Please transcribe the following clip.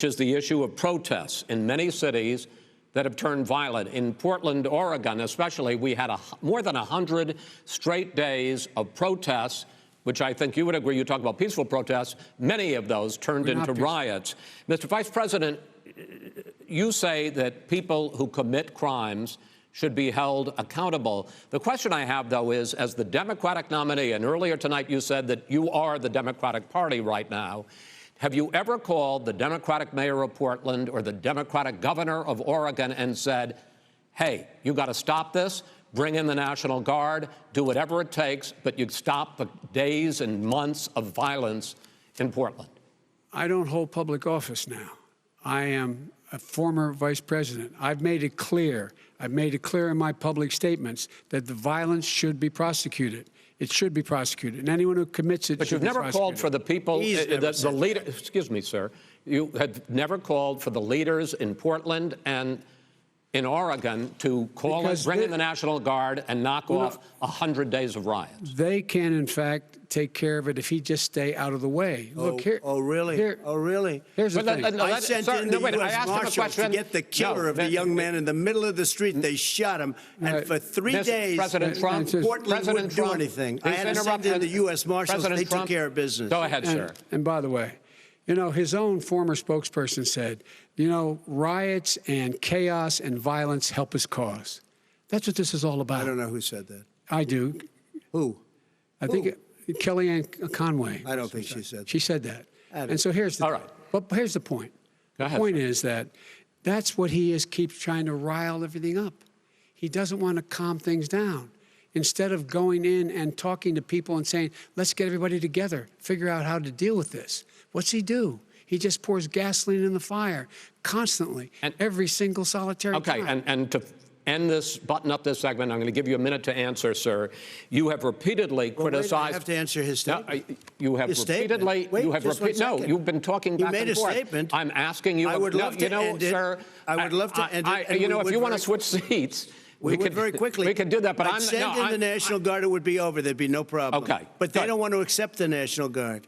is the issue of protests in many cities that have turned violent. In Portland, Oregon, especially, we had more than 100 straight days of protests, which I think you would agree. You talk about peaceful protests. Many of those turned into riots. Mr. Vice President, you say that people who commit crimes should be held accountable. The question I have, though, is, as the Democratic nominee, and earlier tonight you said that you are the Democratic Party right now, have you ever called the Democratic mayor of Portland or the Democratic governor of Oregon and said, hey, you got to stop this, bring in the National Guard, do whatever it takes, but you stop the days and months of violence in Portland? I don't hold public office now. I am a former vice president. I've made it clear. I've made it clear in my public statements that the violence should be prosecuted. It should be prosecuted, and anyone who commits it. But you've never called for the people, the leader. Excuse me, sir. You have never called for the leaders in Portland and in Oregon to call and bring in the National Guard and knock off 100 days of riots. They can, in fact, take care of it if he just stay out of the way. Look here. Oh, really? Oh, really? Here's the thing. I sent in the U.S. Marshals to get the killer of the young man in the middle of the street. They shot him, and for 3 days, President Trump, Portland wouldn't do anything. I had to send in the U.S. Marshals. They took care of business. Go ahead, sir. And by the way, you know, his own former spokesperson said, you know, riots and chaos and violence help his cause. That's what this is all about. I don't know who said that. I do. Who? I think Kellyanne Conway. I don't think she said that. She said that. And so here's the all right. But here's the point. The point is that that's what he is, keeps trying to rile everything up. He doesn't want to calm things down. Instead of going in and talking to people and saying, let's get everybody together, figure out how to deal with this. What's he do? He just pours gasoline in the fire constantly, and every single solitary time. And to end this, button up this segment, I'm going to give you a minute to answer, sir. You have repeatedly criticized. Wait, I have to answer his statement. No, you have repeatedly. Wait, you have no, you've been talking back and forth. You made a statement. I'm asking you. I would love to end it. Sir, I would love to end it. You know, if you want to switch seats. We could very quickly. We could do that, but I'd send in the National Guard. It would be over. There'd be no problem. Okay. But they don't want to accept the National Guard.